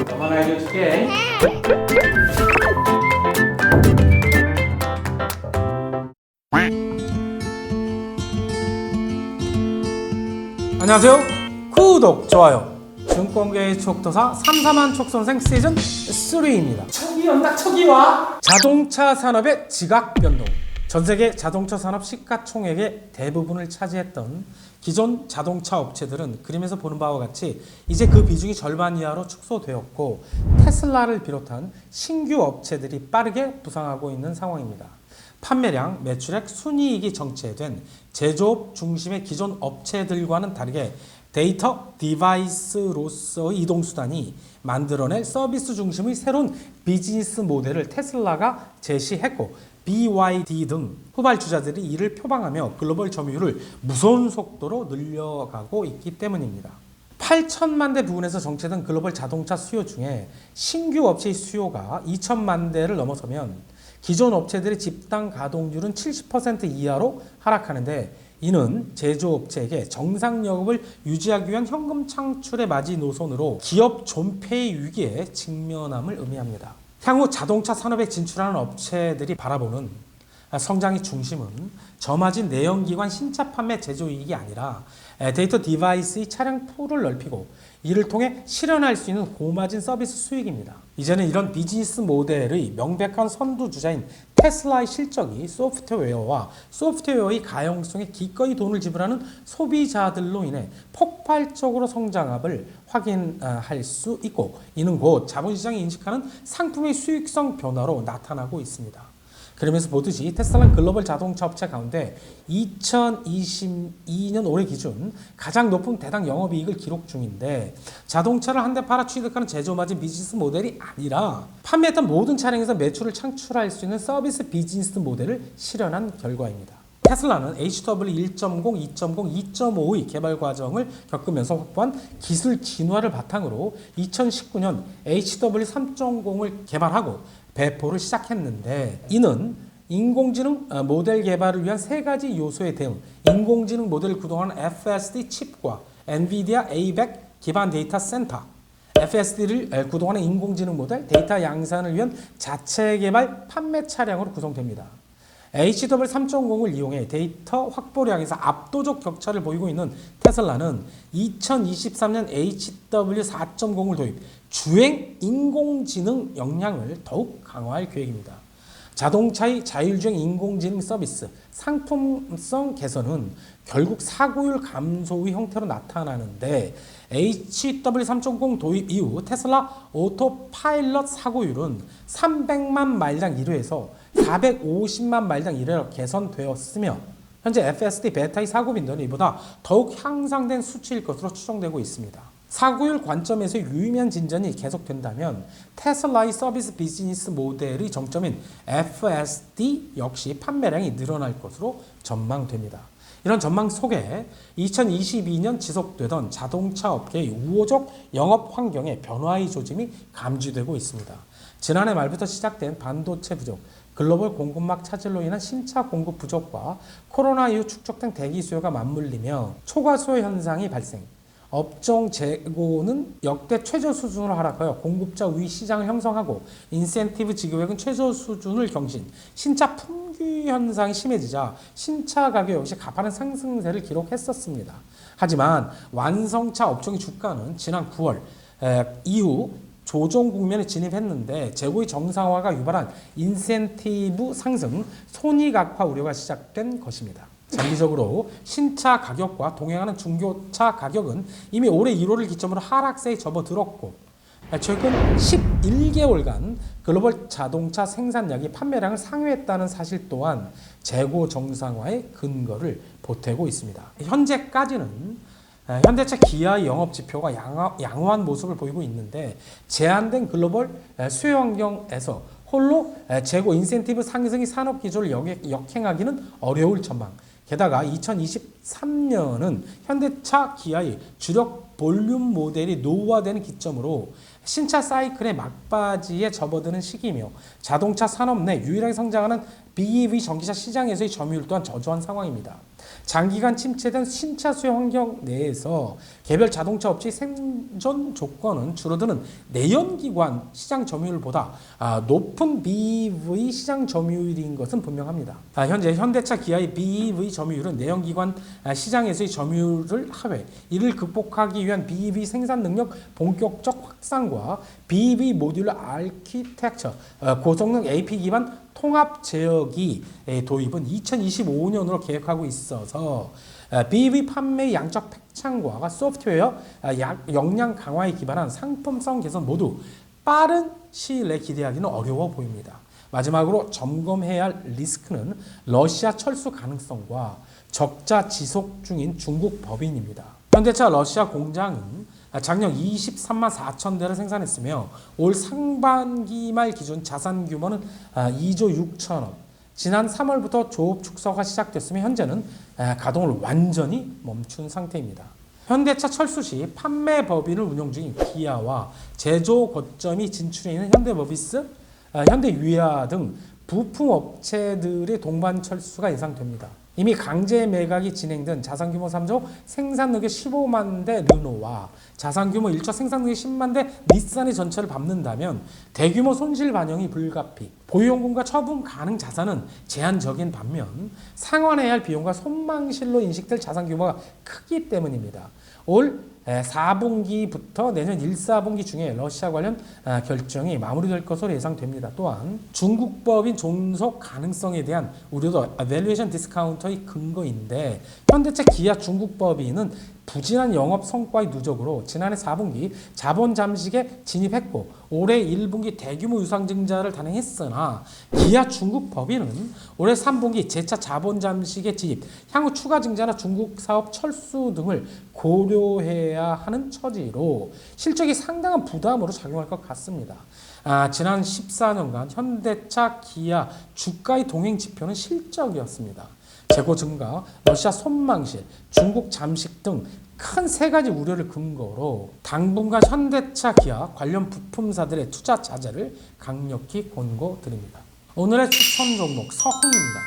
너만 알려줄게. 안녕하세요. 구독, 좋아요. 증권계의 촉도사 삼삼한 촉선생 시즌 3입니다. 척이 온다, 척이 와. 자동차 산업의 지각 변동. 전 세계 자동차 산업 시가총액의 대부분을 차지했던 기존 자동차 업체들은 그림에서 보는 바와 같이 이제 그 비중이 절반 이하로 축소되었고, 테슬라를 비롯한 신규 업체들이 빠르게 부상하고 있는 상황입니다. 판매량, 매출액, 순이익이 정체된 제조업 중심의 기존 업체들과는 다르게 데이터 디바이스로서의 이동수단이 만들어낼 서비스 중심의 새로운 비즈니스 모델을 테슬라가 제시했고, BYD 등 후발주자들이 이를 표방하며 글로벌 점유율을 무서운 속도로 늘려가고 있기 때문입니다. 8천만 대 부근에서 정체된 글로벌 자동차 수요 중에 신규 업체의 수요가 2천만 대를 넘어서면 기존 업체들의 집단 가동률은 70% 이하로 하락하는데, 이는 제조업체에게 정상 영업을 유지하기 위한 현금 창출의 마지노선으로 기업 존폐의 위기에 직면함을 의미합니다. 향후 자동차 산업에 진출하는 업체들이 바라보는 성장의 중심은 저마진 내연기관 신차 판매 제조이익이 아니라 데이터 디바이스의 차량 풀을 넓히고 이를 통해 실현할 수 있는 고마진 서비스 수익입니다. 이제는 이런 비즈니스 모델의 명백한 선두주자인 테슬라의 실적이 소프트웨어와 소프트웨어의 가용성에 기꺼이 돈을 지불하는 소비자들로 인해 폭발적으로 성장함을 확인할 수 있고, 이는 곧 자본시장이 인식하는 상품의 수익성 변화로 나타나고 있습니다. 그러면서 보듯이 테슬라는 글로벌 자동차 업체 가운데 2022년 올해 기준 가장 높은 대당 영업이익을 기록 중인데, 자동차를 한 대 팔아 취득하는 제조마진 비즈니스 모델이 아니라 판매했던 모든 차량에서 매출을 창출할 수 있는 서비스 비즈니스 모델을 실현한 결과입니다. 테슬라는 HW 1.0, 2.0, 2.5의 개발 과정을 겪으면서 확보한 기술 진화를 바탕으로 2019년 HW 3.0을 개발하고 배포를 시작했는데, 이는 인공지능 모델 개발을 위한 세 가지 요소에 대응, 인공지능 모델을 구동하는 FSD 칩과 엔비디아 A100 기반 데이터 센터, FSD를 구동하는 인공지능 모델, 데이터 양산을 위한 자체 개발 판매 차량으로 구성됩니다. HW 3.0을 이용해 데이터 확보량에서 압도적 격차를 보이고 있는 테슬라는 2023년 HW 4.0을 도입, 주행 인공지능 역량을 더욱 강화할 계획입니다. 자동차의 자율주행 인공지능 서비스, 상품성 개선은 결국 사고율 감소의 형태로 나타나는데, HW 3.0 도입 이후 테슬라 오토파일럿 사고율은 300만 마일당 1회에서 450만 마일당 1회로 개선되었으며, 현재 FSD 베타의 사고 빈도는 이보다 더욱 향상된 수치일 것으로 추정되고 있습니다. 사고율 관점에서 유의미한 진전이 계속된다면 테슬라의 서비스 비즈니스 모델의 정점인 FSD 역시 판매량이 늘어날 것으로 전망됩니다. 이런 전망 속에 2022년 지속되던 자동차 업계의 우호적 영업 환경의 변화의 조짐이 감지되고 있습니다. 지난해 말부터 시작된 반도체 부족, 글로벌 공급망 차질로 인한 신차 공급 부족과 코로나 이후 축적된 대기 수요가 맞물리며 초과수요 현상이 발생, 업종 재고는 역대 최저 수준으로 하락하여 공급자 우위 시장을 형성하고 인센티브 지급액은 최저 수준을 경신, 신차 품귀 현상이 심해지자 신차 가격 역시 가파른 상승세를 기록했었습니다. 하지만 완성차 업종의 주가는 지난 9월 이후 조정 국면에 진입했는데, 재고의 정상화가 유발한 인센티브 상승, 손익 악화 우려가 시작된 것입니다. 장기적으로 신차 가격과 동행하는 중고차 가격은 이미 올해 1월을 기점으로 하락세에 접어들었고, 최근 11개월간 글로벌 자동차 생산량이 판매량을 상회했다는 사실 또한 재고 정상화의 근거를 보태고 있습니다. 현재까지는 현대차, 기아의 영업지표가 양호한 모습을 보이고 있는데, 제한된 글로벌 수요 환경에서 홀로 재고 인센티브 상승이 산업 기조를 역행하기는 어려울 전망. 게다가 2023년은 현대차, 기아의 주력 볼륨 모델이 노후화되는 기점으로 신차 사이클의 막바지에 접어드는 시기이며, 자동차 산업 내 유일하게 성장하는 BEV 전기차 시장에서의 점유율 또한 저조한 상황입니다. 장기간 침체된 신차수요 환경 내에서 개별 자동차 업체의 생존 조건은 줄어드는 내연기관 시장 점유율보다 높은 BEV 시장 점유율인 것은 분명합니다. 현재 현대차, 기아의 BEV 점유율은 내연기관 시장에서의 점유율을 하회, 이를 극복하기 위한 BEV 생산 능력 본격적 확산과 BEV 모듈러 아키텍처, 고성능 AP 기반 통합 제어기 도입은 2025년으로 계획하고 있어서 BEV 판매 양적 팽창과 소프트웨어 역량 강화에 기반한 상품성 개선 모두 빠른 시일 내에 기대하기는 어려워 보입니다. 마지막으로 점검해야 할 리스크는 러시아 철수 가능성과 적자 지속 중인 중국 법인입니다. 현대차 러시아 공장은 작년 23만 4천 대를 생산했으며 올 상반기 말 기준 자산 규모는 2조 6천억. 지난 3월부터 조업 축소가 시작됐으며 현재는 가동을 완전히 멈춘 상태입니다. 현대차 철수 시 판매 법인을 운영 중인 기아와 제조 거점이 진출해 있는 현대모비스, 현대유야 등 부품 업체들의 동반 철수가 예상됩니다. 이미 강제 매각이 진행된 자산규모 3조 생산능력 15만 대 르노와 자산규모 1조 생산능력 10만 대 닛산의 전체를 밟는다면 대규모 손실 반영이 불가피, 보유연금과 처분 가능 자산은 제한적인 반면 상환해야 할 비용과 손망실로 인식될 자산규모가 크기 때문입니다. 올 4분기부터 내년 1, 4분기 중에 러시아 관련 결정이 마무리될 것으로 예상됩니다. 또한 중국 법인 존속 가능성에 대한 우려도 밸류에이션 디스카운터의 근거인데 현대차, 기아 중국 법인은 부진한 영업 성과의 누적으로 지난해 4분기 자본 잠식에 진입했고 올해 1분기 대규모 유상증자를 단행했으나 기아 중국 법인은 올해 3분기 재차 자본 잠식에 진입, 향후 추가 증자나 중국 사업 철수 등을 고려해야 하는 처지로 실적이 상당한 부담으로 작용할 것 같습니다. 지난 14년간 현대차, 기아 주가의 동행 지표는 실적이었습니다. 재고 증가, 러시아 손망실, 중국 잠식 등 큰 세 가지 우려를 근거로 당분간 현대차, 기아 관련 부품사들의 투자 자제를 강력히 권고드립니다. 오늘의 추천 종목 서훈입니다.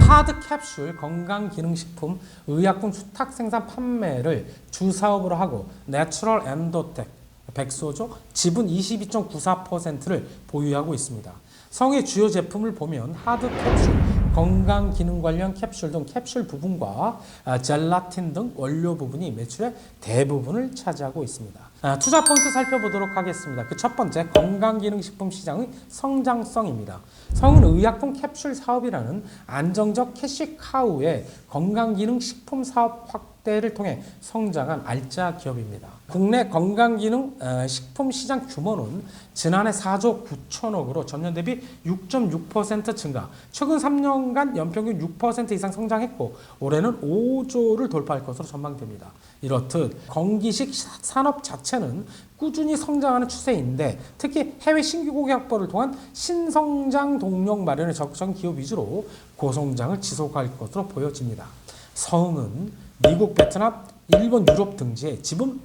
하드 캡슐 건강기능식품 의약품 수탁 생산 판매를 주사업으로 하고 내추럴 엔도텍 백소조 지분 22.94%를 보유하고 있습니다. 성의 주요 제품을 보면 하드 캡슐, 건강기능 관련 캡슐 등 캡슐 부분과 젤라틴 등 원료 부분이 매출의 대부분을 차지하고 있습니다. 투자 포인트 살펴보도록 하겠습니다. 그 첫 번째, 건강기능식품 시장의 성장성입니다. 성은 의약품 캡슐 사업이라는 안정적 캐시카우의 건강기능식품 사업 확대를 통해 성장한 알짜 기업입니다. 국내 건강기능 식품 시장 규모는 지난해 4조 9천억으로 전년 대비 6.6% 증가, 최근 3년간 연평균 6% 이상 성장했고 올해는 5조를 돌파할 것으로 전망됩니다. 이렇듯 건기식 산업 자체는 꾸준히 성장하는 추세인데 특히 해외 신규 고객 확보를 통한 신성장 동력 마련에 적극적인 기업 위주로 고성장을 지속할 것으로 보여집니다. 성은 미국, 베트남, 일본, 유럽 등지에 지분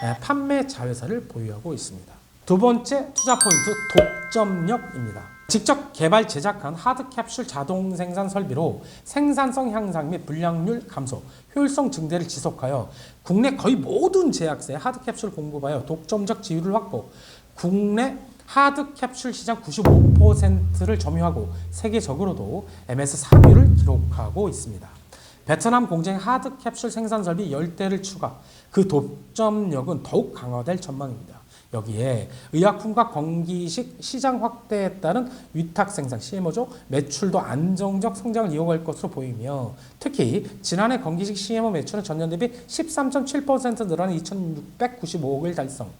100% 판매 자회사를 보유하고 있습니다. 두 번째 투자 포인트, 독점력입니다. 직접 개발 제작한 하드 캡슐 자동 생산 설비로 생산성 향상 및 불량률 감소, 효율성 증대를 지속하여 국내 거의 모든 제약사에 하드 캡슐 공급하여 독점적 지위를 확보, 국내 하드 캡슐 시장 95%를 점유하고 세계적으로도 MS 3위를 기록하고 있습니다. 베트남 공장 하드 캡슐 생산 설비 10대를 추가, 그 독점력은 더욱 강화될 전망입니다. 여기에 의약품과 건기식 시장 확대에 따른 위탁 생산 CMO죠. 매출도 안정적 성장을 이어갈 것으로 보이며 특히 지난해 건기식 CMO 매출은 전년 대비 13.7% 늘어난 2,695억을 달성.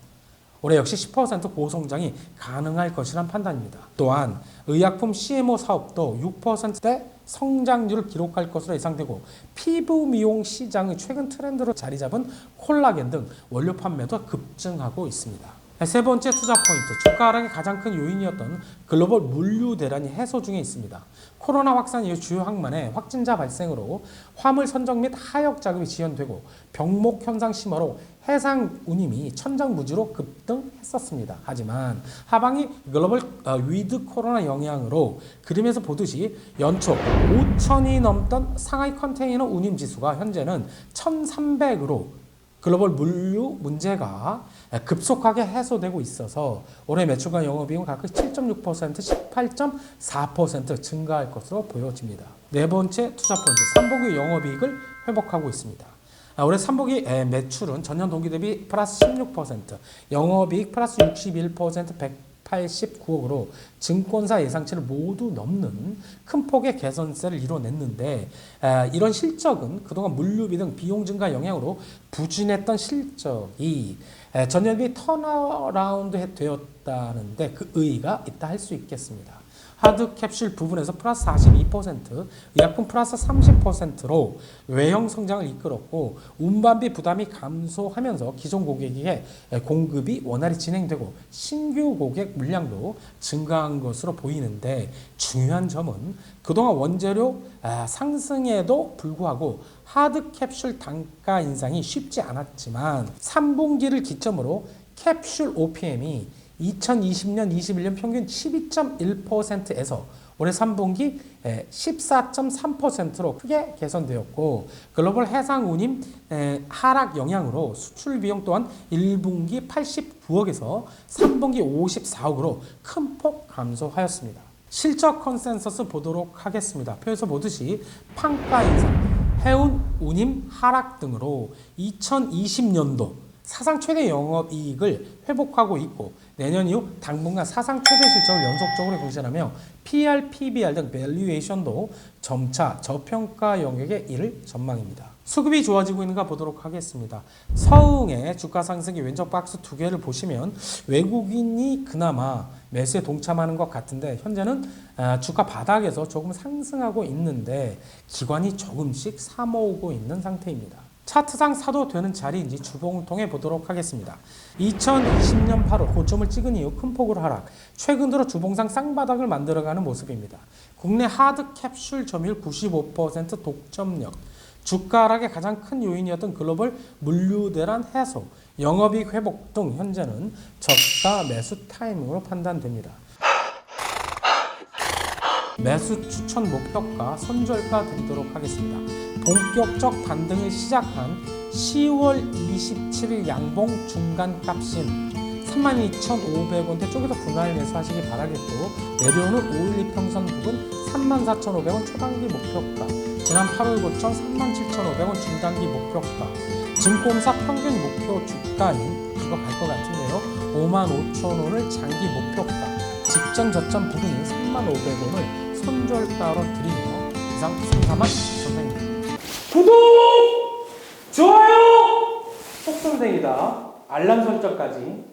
올해 역시 10% 고성장이 가능할 것이란 판단입니다. 또한 의약품 CMO 사업도 6%대 성장률을 기록할 것으로 예상되고 피부 미용 시장의 최근 트렌드로 자리 잡은 콜라겐 등 원료 판매도 급증하고 있습니다. 세 번째 투자 포인트, 주가 하락의 가장 큰 요인이었던 글로벌 물류 대란이 해소 중에 있습니다. 코로나 확산 이후 주요 항만의 확진자 발생으로 화물 선적 및 하역 자금이 지연되고 병목 현상 심화로 해상 운임이 천정부지로 급등했었습니다. 하지만 하반기 글로벌 위드 코로나 영향으로 그림에서 보듯이 연초 5천이 넘던 상하이 컨테이너 운임 지수가 현재는 1,300으로 글로벌 물류 문제가 급속하게 해소되고 있어서 올해 매출과 영업이익은 각각 7.6%, 18.4% 증가할 것으로 보여집니다. 네 번째 투자 포인트, 3분기 영업이익을 회복하고 있습니다. 올해 3분기 매출은 전년 동기 대비 플러스 16%, 영업이익 플러스 61%, 189억으로 증권사 예상치를 모두 넘는 큰 폭의 개선세를 이뤄냈는데 이런 실적은 그동안 물류비 등 비용 증가 영향으로 부진했던 실적이 전년 대비 턴어라운드 되었다는데 그 의의가 있다 할 수 있겠습니다. 하드 캡슐 부분에서 플러스 42%, 의약품 플러스 30%로 외형 성장을 이끌었고 운반비 부담이 감소하면서 기존 고객에게 공급이 원활히 진행되고 신규 고객 물량도 증가한 것으로 보이는데 중요한 점은 그동안 원재료 상승에도 불구하고 하드 캡슐 단가 인상이 쉽지 않았지만 3분기를 기점으로 캡슐 OPM이 2020년, 21년 평균 12.1%에서 올해 3분기 14.3%로 크게 개선되었고 글로벌 해상 운임 하락 영향으로 수출 비용 또한 1분기 89억에서 3분기 54억으로 큰 폭 감소하였습니다. 실적 컨센서스 보도록 하겠습니다. 표에서 보듯이 판가 인상, 해운 운임 하락 등으로 2020년도 사상 최대 영업이익을 회복하고 있고 내년 이후 당분간 사상 최대 실적을 연속적으로 경신하며 PR, PBR 등 밸류에이션도 점차 저평가 영역에 이를 전망입니다. 수급이 좋아지고 있는가 보도록 하겠습니다. 서흥의 주가 상승의 왼쪽 박스 두 개를 보시면 외국인이 그나마 매수에 동참하는 것 같은데 현재는 주가 바닥에서 조금 상승하고 있는데 기관이 조금씩 사모으고 있는 상태입니다. 차트상 사도 되는 자리인지 주봉을 통해 보도록 하겠습니다. 2020년 8월 고점을 찍은 이후 큰 폭으로 하락, 최근 들어 주봉상 쌍바닥을 만들어가는 모습입니다. 국내 하드 캡슐 점유율 95% 독점력, 주가 하락의 가장 큰 요인이었던 글로벌 물류 대란 해소, 영업이익 회복 등 현재는 저가 매수 타이밍으로 판단됩니다. 매수 추천 목표가 선절가 드리도록 하겠습니다. 본격적 반등을 시작한 10월 27일 양봉 중간값인 32,500원대 쪽에서 분할 매수하시기 바라겠고 내려오는 512 평선 부분 34,500원 초단기 목표가, 지난 8월 고점 37,500원 중단기 목표가, 증권사 평균 목표 주가인 이거 갈 것 같은데요. 55,000원을 장기 목표가, 직전 저점 부분인 35,500원을 손절가로 드리며 이상 상담한 선생입니다. 구독! 좋아요! 속선생이다. 알람 설정까지